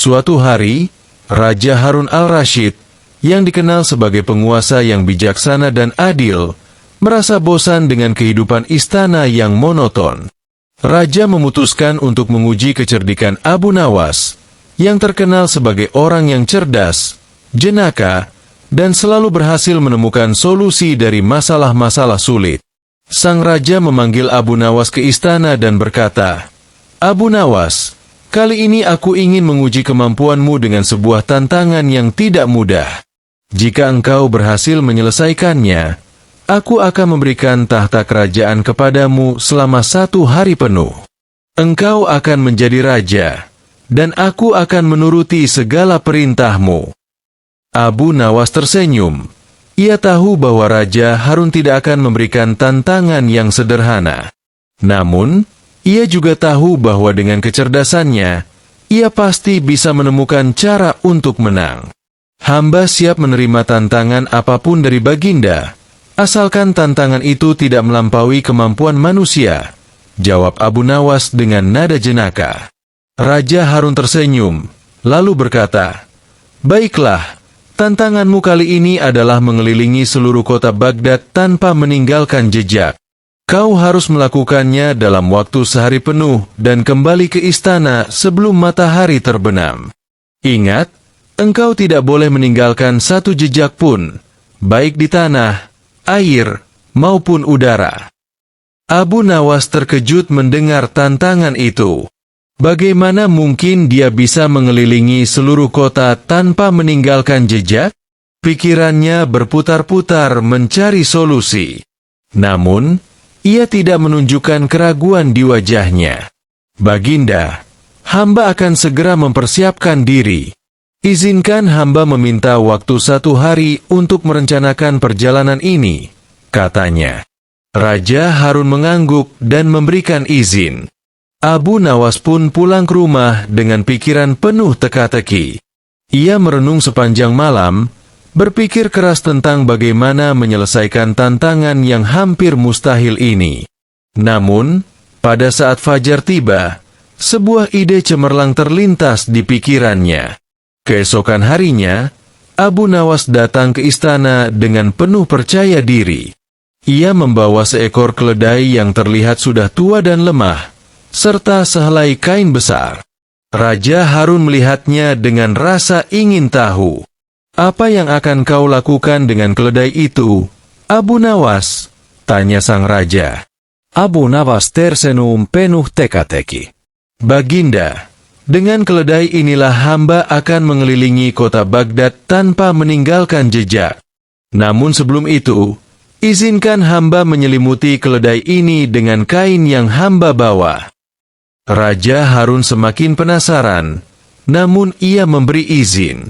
Suatu hari, Raja Harun al-Rasyid, yang dikenal sebagai penguasa yang bijaksana dan adil, merasa bosan dengan kehidupan istana yang monoton. Raja memutuskan untuk menguji kecerdikan Abu Nawas, yang terkenal sebagai orang yang cerdas, jenaka, dan selalu berhasil menemukan solusi dari masalah-masalah sulit. Sang raja memanggil Abu Nawas ke istana dan berkata, "Abu Nawas, kali ini aku ingin menguji kemampuanmu dengan sebuah tantangan yang tidak mudah. Jika engkau berhasil menyelesaikannya, aku akan memberikan tahta kerajaan kepadamu selama 1 hari penuh. Engkau akan menjadi raja, dan aku akan menuruti segala perintahmu." Abu Nawas tersenyum. Ia tahu bahwa Raja Harun tidak akan memberikan tantangan yang sederhana. Namun, ia juga tahu bahwa dengan kecerdasannya, ia pasti bisa menemukan cara untuk menang. "Hamba siap menerima tantangan apapun dari Baginda, asalkan tantangan itu tidak melampaui kemampuan manusia," jawab Abu Nawas dengan nada jenaka. Raja Harun tersenyum, lalu berkata, "Baiklah, tantanganmu kali ini adalah mengelilingi seluruh kota Baghdad tanpa meninggalkan jejak. Kau harus melakukannya dalam waktu sehari penuh dan kembali ke istana sebelum matahari terbenam. Ingat, engkau tidak boleh meninggalkan satu jejak pun, baik di tanah, air, maupun udara." Abu Nawas terkejut mendengar tantangan itu. Bagaimana mungkin dia bisa mengelilingi seluruh kota tanpa meninggalkan jejak? Pikirannya berputar-putar mencari solusi. Namun, ia tidak menunjukkan keraguan di wajahnya. "Baginda, hamba akan segera mempersiapkan diri. Izinkan hamba meminta waktu 1 hari untuk merencanakan perjalanan ini," katanya. Raja Harun mengangguk dan memberikan izin. Abu Nawas pun pulang ke rumah dengan pikiran penuh teka-teki. Ia merenung sepanjang malam, berpikir keras tentang bagaimana menyelesaikan tantangan yang hampir mustahil ini. Namun, pada saat fajar tiba, sebuah ide cemerlang terlintas di pikirannya. Keesokan harinya, Abu Nawas datang ke istana dengan penuh percaya diri. Ia membawa seekor keledai yang terlihat sudah tua dan lemah, serta sehelai kain besar. Raja Harun melihatnya dengan rasa ingin tahu. "Apa yang akan kau lakukan dengan keledai itu, Abu Nawas?" tanya sang raja. Abu Nawas tersenyum penuh teka-teki. "Baginda, dengan keledai inilah hamba akan mengelilingi kota Baghdad tanpa meninggalkan jejak. Namun sebelum itu, izinkan hamba menyelimuti keledai ini dengan kain yang hamba bawa." Raja Harun semakin penasaran, namun ia memberi izin.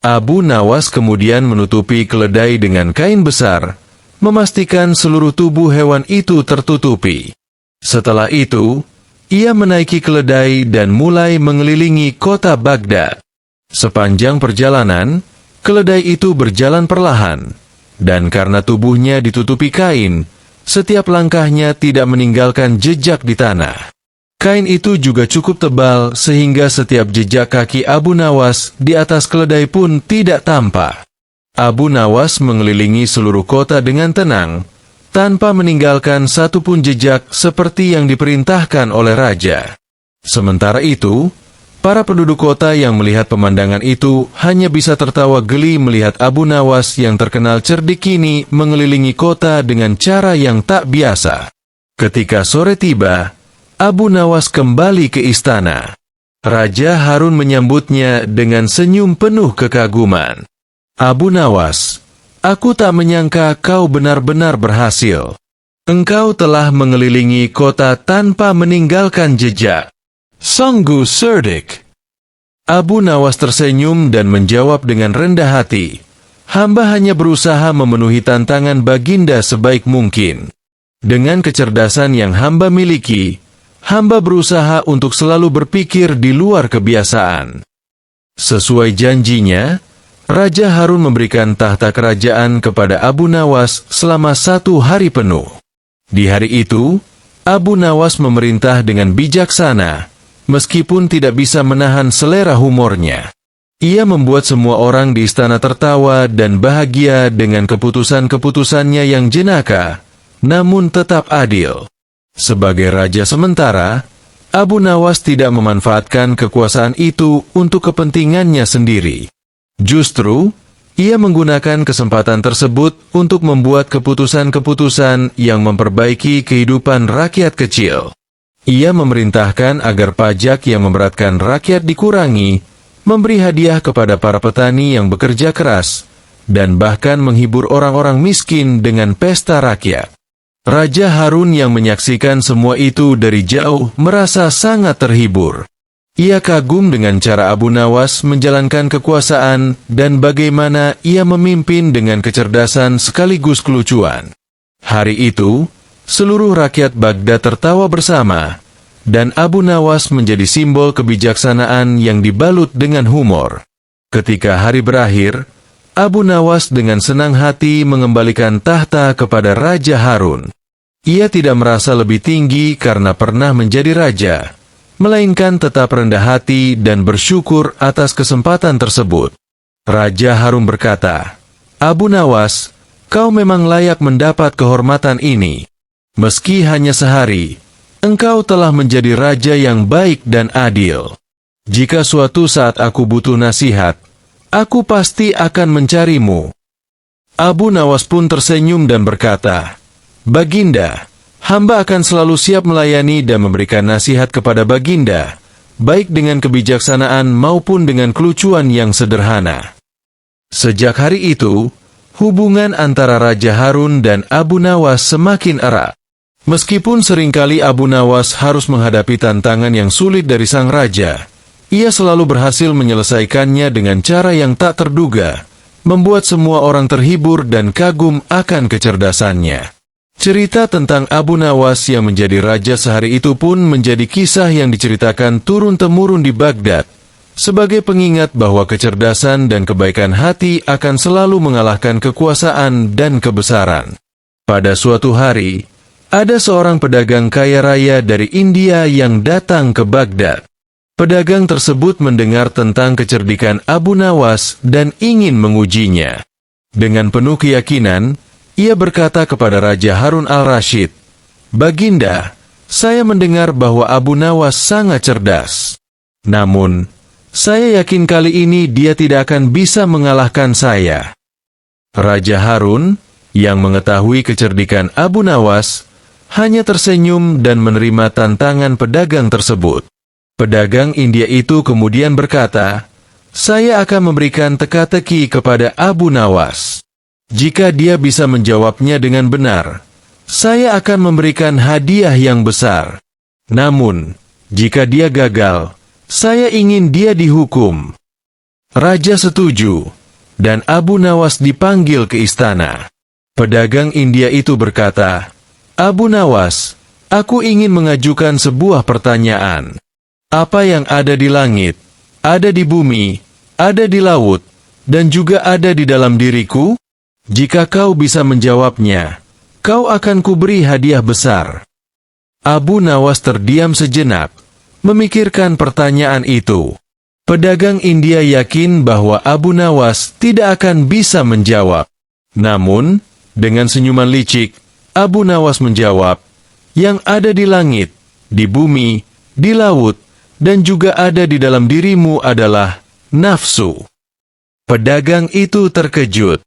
Abu Nawas kemudian menutupi keledai dengan kain besar, memastikan seluruh tubuh hewan itu tertutupi. Setelah itu, ia menaiki keledai dan mulai mengelilingi kota Baghdad. Sepanjang perjalanan, keledai itu berjalan perlahan, dan karena tubuhnya ditutupi kain, setiap langkahnya tidak meninggalkan jejak di tanah. Kain itu juga cukup tebal sehingga setiap jejak kaki Abu Nawas di atas keledai pun tidak tampak. Abu Nawas mengelilingi seluruh kota dengan tenang, tanpa meninggalkan satu pun jejak seperti yang diperintahkan oleh raja. Sementara itu, para penduduk kota yang melihat pemandangan itu hanya bisa tertawa geli melihat Abu Nawas yang terkenal cerdik ini mengelilingi kota dengan cara yang tak biasa. Ketika sore tiba, Abu Nawas kembali ke istana. Raja Harun menyambutnya dengan senyum penuh kekaguman. "Abu Nawas, aku tak menyangka kau benar-benar berhasil. Engkau telah mengelilingi kota tanpa meninggalkan jejak. Sungguh cerdik." Abu Nawas tersenyum dan menjawab dengan rendah hati, "Hamba hanya berusaha memenuhi tantangan Baginda sebaik mungkin. Dengan kecerdasan yang hamba miliki, hamba berusaha untuk selalu berpikir di luar kebiasaan." Sesuai janjinya, Raja Harun memberikan tahta kerajaan kepada Abu Nawas selama 1 hari penuh. Di hari itu, Abu Nawas memerintah dengan bijaksana, meskipun tidak bisa menahan selera humornya. Ia membuat semua orang di istana tertawa dan bahagia dengan keputusan-keputusannya yang jenaka, namun tetap adil. Sebagai raja sementara, Abu Nawas tidak memanfaatkan kekuasaan itu untuk kepentingannya sendiri. Justru, ia menggunakan kesempatan tersebut untuk membuat keputusan-keputusan yang memperbaiki kehidupan rakyat kecil. Ia memerintahkan agar pajak yang memberatkan rakyat dikurangi, memberi hadiah kepada para petani yang bekerja keras, dan bahkan menghibur orang-orang miskin dengan pesta rakyat. Raja Harun yang menyaksikan semua itu dari jauh merasa sangat terhibur. Ia kagum dengan cara Abu Nawas menjalankan kekuasaan dan bagaimana ia memimpin dengan kecerdasan sekaligus kelucuan. Hari itu, seluruh rakyat Baghdad tertawa bersama, dan Abu Nawas menjadi simbol kebijaksanaan yang dibalut dengan humor. Ketika hari berakhir, Abu Nawas dengan senang hati mengembalikan tahta kepada Raja Harun. Ia tidak merasa lebih tinggi karena pernah menjadi raja, melainkan tetap rendah hati dan bersyukur atas kesempatan tersebut. Raja Harun berkata, "Abu Nawas, kau memang layak mendapat kehormatan ini. Meski hanya sehari, engkau telah menjadi raja yang baik dan adil. Jika suatu saat aku butuh nasihat, aku pasti akan mencarimu." Abu Nawas pun tersenyum dan berkata, "Baginda, hamba akan selalu siap melayani dan memberikan nasihat kepada Baginda, baik dengan kebijaksanaan maupun dengan kelucuan yang sederhana." Sejak hari itu, hubungan antara Raja Harun dan Abu Nawas semakin erat. Meskipun seringkali Abu Nawas harus menghadapi tantangan yang sulit dari sang raja, ia selalu berhasil menyelesaikannya dengan cara yang tak terduga, membuat semua orang terhibur dan kagum akan kecerdasannya. Cerita tentang Abu Nawas yang menjadi raja sehari itu pun menjadi kisah yang diceritakan turun-temurun di Baghdad, sebagai pengingat bahwa kecerdasan dan kebaikan hati akan selalu mengalahkan kekuasaan dan kebesaran. Pada suatu hari, ada seorang pedagang kaya raya dari India yang datang ke Baghdad. Pedagang tersebut mendengar tentang kecerdikan Abu Nawas dan ingin mengujinya. Dengan penuh keyakinan, ia berkata kepada Raja Harun al-Rashid, "Baginda, saya mendengar bahwa Abu Nawas sangat cerdas. Namun, saya yakin kali ini dia tidak akan bisa mengalahkan saya." Raja Harun, yang mengetahui kecerdikan Abu Nawas, hanya tersenyum dan menerima tantangan pedagang tersebut. Pedagang India itu kemudian berkata, "Saya akan memberikan teka-teki kepada Abu Nawas. Jika dia bisa menjawabnya dengan benar, saya akan memberikan hadiah yang besar. Namun, jika dia gagal, saya ingin dia dihukum." Raja setuju, dan Abu Nawas dipanggil ke istana. Pedagang India itu berkata, "Abu Nawas, aku ingin mengajukan sebuah pertanyaan. Apa yang ada di langit, ada di bumi, ada di laut, dan juga ada di dalam diriku? Jika kau bisa menjawabnya, kau akan kuberi hadiah besar." Abu Nawas terdiam sejenak, memikirkan pertanyaan itu. Pedagang India yakin bahwa Abu Nawas tidak akan bisa menjawab. Namun, dengan senyuman licik, Abu Nawas menjawab, "Yang ada di langit, di bumi, di laut, dan juga ada di dalam dirimu adalah nafsu." Pedagang itu terkejut.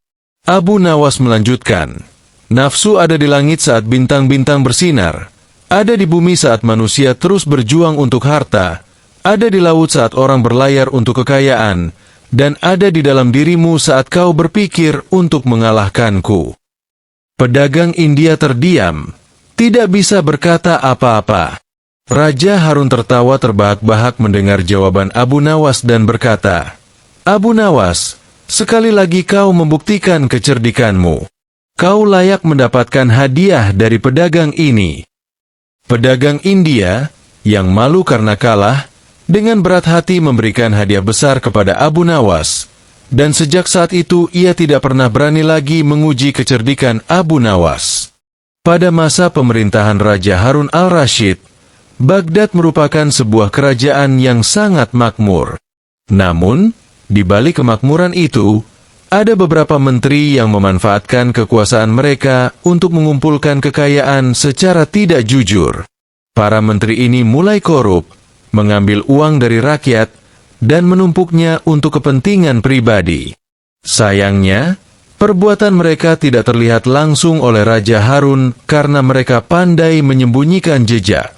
Abu Nawas melanjutkan, "Nafsu ada di langit saat bintang-bintang bersinar, ada di bumi saat manusia terus berjuang untuk harta, ada di laut saat orang berlayar untuk kekayaan, dan ada di dalam dirimu saat kau berpikir untuk mengalahkanku." Pedagang India terdiam, tidak bisa berkata apa-apa. Raja Harun tertawa terbahak-bahak mendengar jawaban Abu Nawas dan berkata, "Abu Nawas, sekali lagi kau membuktikan kecerdikanmu. Kau layak mendapatkan hadiah dari pedagang ini." Pedagang India, yang malu karena kalah, dengan berat hati memberikan hadiah besar kepada Abu Nawas, dan sejak saat itu ia tidak pernah berani lagi menguji kecerdikan Abu Nawas. Pada masa pemerintahan Raja Harun al-Rashid, Baghdad merupakan sebuah kerajaan yang sangat makmur. Namun, di balik kemakmuran itu, ada beberapa menteri yang memanfaatkan kekuasaan mereka untuk mengumpulkan kekayaan secara tidak jujur. Para menteri ini mulai korup, mengambil uang dari rakyat, dan menumpuknya untuk kepentingan pribadi. Sayangnya, perbuatan mereka tidak terlihat langsung oleh Raja Harun karena mereka pandai menyembunyikan jejak.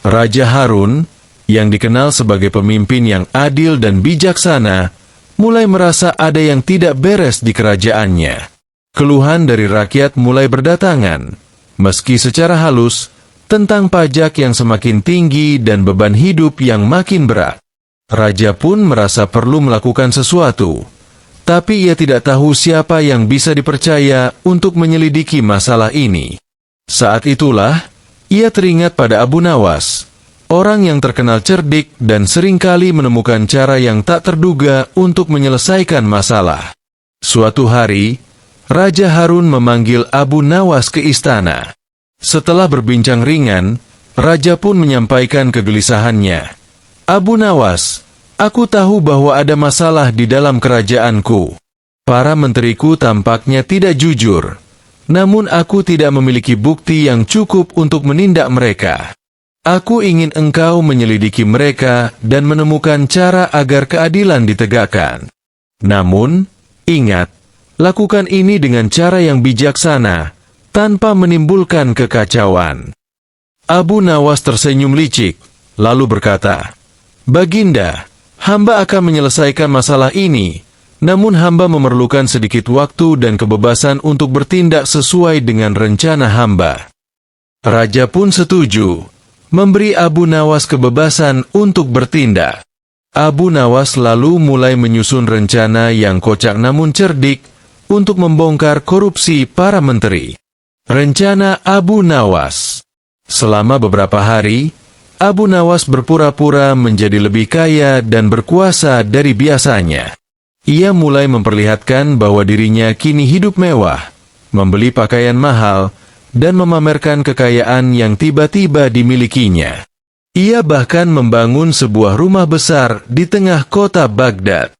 Raja Harun, yang dikenal sebagai pemimpin yang adil dan bijaksana, mulai merasa ada yang tidak beres di kerajaannya. Keluhan dari rakyat mulai berdatangan, meski secara halus, tentang pajak yang semakin tinggi dan beban hidup yang makin berat. Raja pun merasa perlu melakukan sesuatu, tapi ia tidak tahu siapa yang bisa dipercaya untuk menyelidiki masalah ini. Saat itulah, ia teringat pada Abu Nawas, orang yang terkenal cerdik dan seringkali menemukan cara yang tak terduga untuk menyelesaikan masalah. Suatu hari, Raja Harun memanggil Abu Nawas ke istana. Setelah berbincang ringan, Raja pun menyampaikan kegelisahannya. Abu Nawas, aku tahu bahwa ada masalah di dalam kerajaanku. Para menteriku tampaknya tidak jujur. Namun aku tidak memiliki bukti yang cukup untuk menindak mereka. Aku ingin engkau menyelidiki mereka dan menemukan cara agar keadilan ditegakkan. Namun, ingat, lakukan ini dengan cara yang bijaksana, tanpa menimbulkan kekacauan. Abu Nawas tersenyum licik, lalu berkata, Baginda, hamba akan menyelesaikan masalah ini, namun hamba memerlukan sedikit waktu dan kebebasan untuk bertindak sesuai dengan rencana hamba. Raja pun setuju, memberi Abu Nawas kebebasan untuk bertindak. Abu Nawas lalu mulai menyusun rencana yang kocak namun cerdik untuk membongkar korupsi para menteri. Rencana Abu Nawas. Selama beberapa hari, Abu Nawas berpura-pura menjadi lebih kaya dan berkuasa dari biasanya. Ia mulai memperlihatkan bahwa dirinya kini hidup mewah, membeli pakaian mahal, dan memamerkan kekayaan yang tiba-tiba dimilikinya. Ia bahkan membangun sebuah rumah besar di tengah kota Baghdad.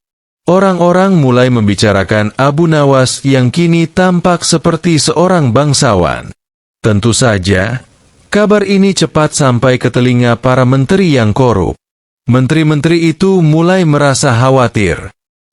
Orang-orang mulai membicarakan Abu Nawas yang kini tampak seperti seorang bangsawan. Tentu saja, kabar ini cepat sampai ke telinga para menteri yang korup. Menteri-menteri itu mulai merasa khawatir.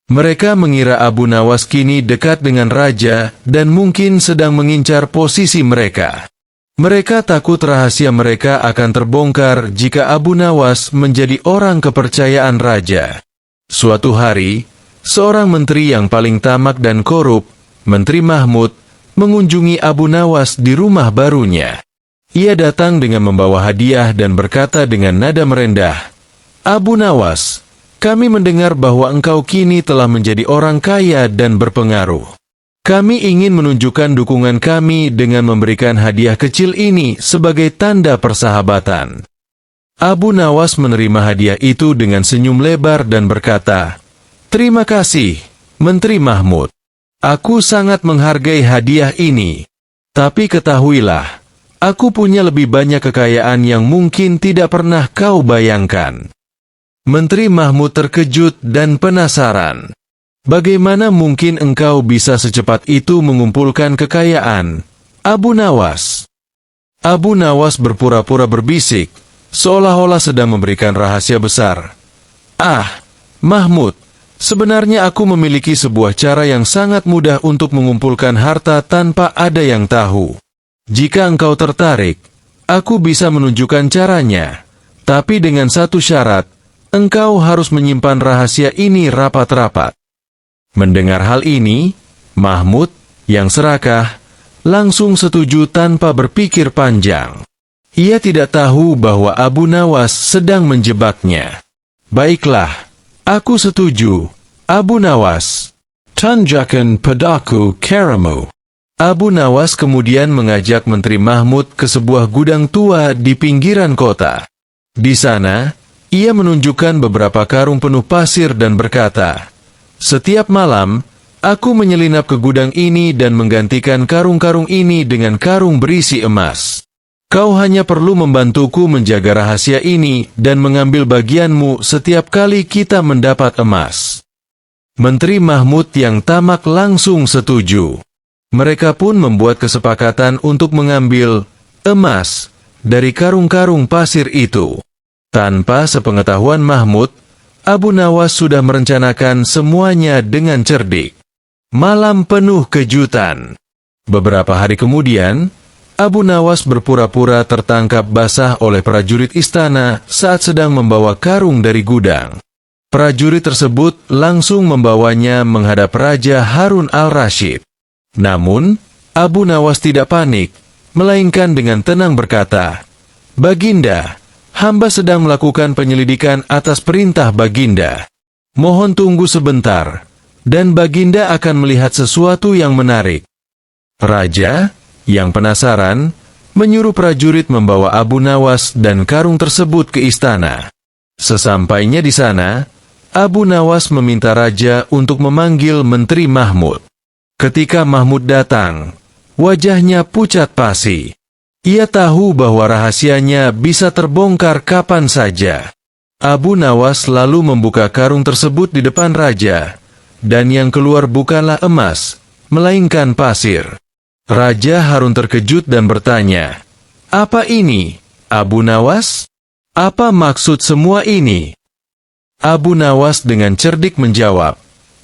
Mereka mengira Abu Nawas kini dekat dengan raja dan mungkin sedang mengincar posisi mereka. Mereka takut rahasia mereka akan terbongkar jika Abu Nawas menjadi orang kepercayaan raja. Suatu hari, seorang menteri yang paling tamak dan korup, Menteri Mahmud, mengunjungi Abu Nawas di rumah barunya. Ia datang dengan membawa hadiah dan berkata dengan nada merendah, Abu Nawas, kami mendengar bahwa engkau kini telah menjadi orang kaya dan berpengaruh. Kami ingin menunjukkan dukungan kami dengan memberikan hadiah kecil ini sebagai tanda persahabatan. Abu Nawas menerima hadiah itu dengan senyum lebar dan berkata, Terima kasih, Menteri Mahmud. Aku sangat menghargai hadiah ini. Tapi ketahuilah, aku punya lebih banyak kekayaan yang mungkin tidak pernah kau bayangkan. Menteri Mahmud terkejut dan penasaran. Bagaimana mungkin engkau bisa secepat itu mengumpulkan kekayaan, Abu Nawas? Abu Nawas berpura-pura berbisik, seolah-olah sedang memberikan rahasia besar. Mahmud, sebenarnya aku memiliki sebuah cara yang sangat mudah untuk mengumpulkan harta tanpa ada yang tahu. Jika engkau tertarik, aku bisa menunjukkan caranya. Tapi dengan satu syarat, engkau harus menyimpan rahasia ini rapat-rapat. Mendengar hal ini, Mahmud, yang serakah, langsung setuju tanpa berpikir panjang. Ia tidak tahu bahwa Abu Nawas sedang menjebaknya. Baiklah, aku setuju, Abu Nawas. Tunjukkan padaku caramu. Abu Nawas kemudian mengajak Menteri Mahmud ke sebuah gudang tua di pinggiran kota. Di sana, ia menunjukkan beberapa karung penuh pasir dan berkata, Setiap malam, aku menyelinap ke gudang ini dan menggantikan karung-karung ini dengan karung berisi emas. Kau hanya perlu membantuku menjaga rahasia ini dan mengambil bagianmu setiap kali kita mendapat emas." Menteri Mahmud yang tamak langsung setuju. Mereka pun membuat kesepakatan untuk mengambil emas dari karung-karung pasir itu. Tanpa sepengetahuan Mahmud, Abu Nawas sudah merencanakan semuanya dengan cerdik. Malam penuh kejutan. Beberapa hari kemudian, Abu Nawas berpura-pura tertangkap basah oleh prajurit istana saat sedang membawa karung dari gudang. Prajurit tersebut langsung membawanya menghadap Raja Harun al-Rashid. Namun, Abu Nawas tidak panik, melainkan dengan tenang berkata, "Baginda, hamba sedang melakukan penyelidikan atas perintah Baginda. Mohon tunggu sebentar, dan Baginda akan melihat sesuatu yang menarik." Raja, yang penasaran, menyuruh prajurit membawa Abu Nawas dan karung tersebut ke istana. Sesampainya di sana, Abu Nawas meminta Raja untuk memanggil Menteri Mahmud. Ketika Mahmud datang, wajahnya pucat pasi. Ia tahu bahwa rahasianya bisa terbongkar kapan saja. Abu Nawas lalu membuka karung tersebut di depan Raja, dan yang keluar bukanlah emas, melainkan pasir. Raja Harun terkejut dan bertanya, "Apa ini, Abu Nawas? Apa maksud semua ini?" Abu Nawas dengan cerdik menjawab,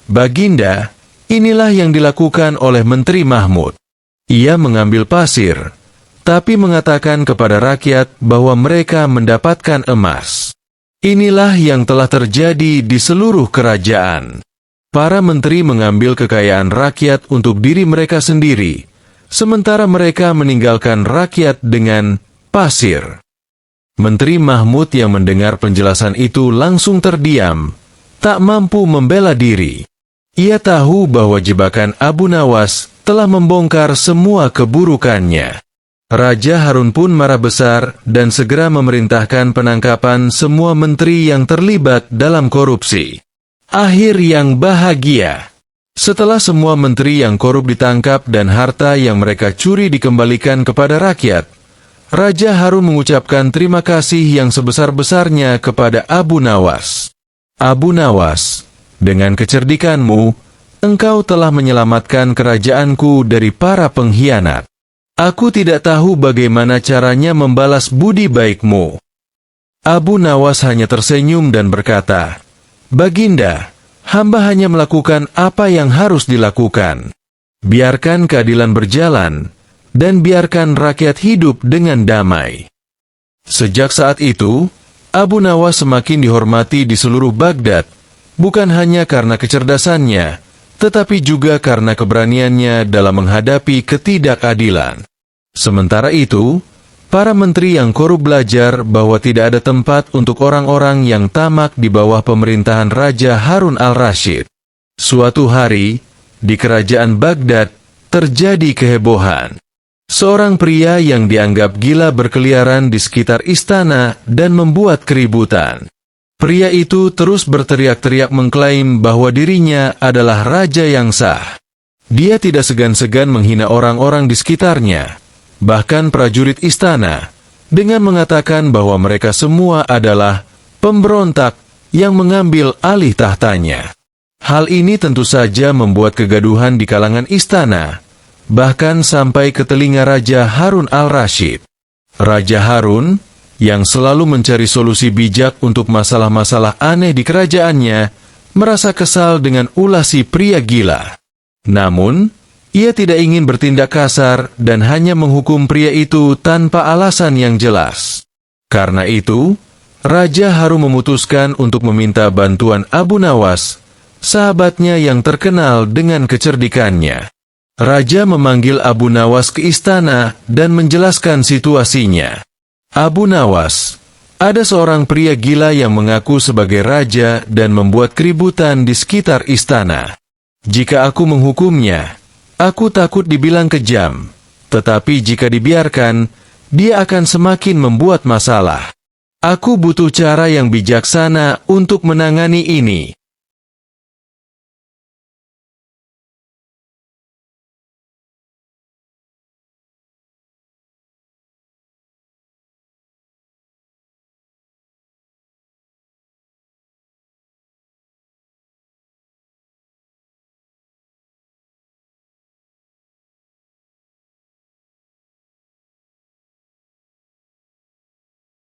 "Baginda, inilah yang dilakukan oleh Menteri Mahmud. Ia mengambil pasir, tapi mengatakan kepada rakyat bahwa mereka mendapatkan emas. Inilah yang telah terjadi di seluruh kerajaan. Para menteri mengambil kekayaan rakyat untuk diri mereka sendiri, sementara mereka meninggalkan rakyat dengan pasir." Menteri Mahmud yang mendengar penjelasan itu langsung terdiam, tak mampu membela diri. Ia tahu bahwa jebakan Abu Nawas telah membongkar semua keburukannya. Raja Harun pun marah besar dan segera memerintahkan penangkapan semua menteri yang terlibat dalam korupsi. Akhir yang bahagia. Setelah semua menteri yang korup ditangkap dan harta yang mereka curi dikembalikan kepada rakyat, Raja Harun mengucapkan terima kasih yang sebesar-besarnya kepada Abu Nawas. "Abu Nawas, dengan kecerdikanmu, engkau telah menyelamatkan kerajaanku dari para pengkhianat. Aku tidak tahu bagaimana caranya membalas budi baikmu." Abu Nawas hanya tersenyum dan berkata, "Baginda, hamba hanya melakukan apa yang harus dilakukan. Biarkan keadilan berjalan, dan biarkan rakyat hidup dengan damai." Sejak saat itu, Abu Nawas semakin dihormati di seluruh Baghdad, bukan hanya karena kecerdasannya, tetapi juga karena keberaniannya dalam menghadapi ketidakadilan. Sementara itu, para menteri yang korup belajar bahwa tidak ada tempat untuk orang-orang yang tamak di bawah pemerintahan Raja Harun al-Rashid. Suatu hari, di kerajaan Baghdad, terjadi kehebohan. Seorang pria yang dianggap gila berkeliaran di sekitar istana dan membuat keributan. Pria itu terus berteriak-teriak mengklaim bahwa dirinya adalah raja yang sah. Dia tidak segan-segan menghina orang-orang di sekitarnya, bahkan prajurit istana, dengan mengatakan bahwa mereka semua adalah pemberontak yang mengambil alih tahtanya. Hal ini tentu saja membuat kegaduhan di kalangan istana, bahkan sampai ke telinga Raja Harun al-Rashid. Raja Harun, yang selalu mencari solusi bijak untuk masalah-masalah aneh di kerajaannya, merasa kesal dengan ulah si pria gila. Namun, ia tidak ingin bertindak kasar dan hanya menghukum pria itu tanpa alasan yang jelas. Karena itu, Raja Harun memutuskan untuk meminta bantuan Abu Nawas, sahabatnya yang terkenal dengan kecerdikannya. Raja memanggil Abu Nawas ke istana dan menjelaskan situasinya. "Abu Nawas, ada seorang pria gila yang mengaku sebagai raja dan membuat keributan di sekitar istana. Jika aku menghukumnya, aku takut dibilang kejam, tetapi jika dibiarkan, dia akan semakin membuat masalah. Aku butuh cara yang bijaksana untuk menangani ini."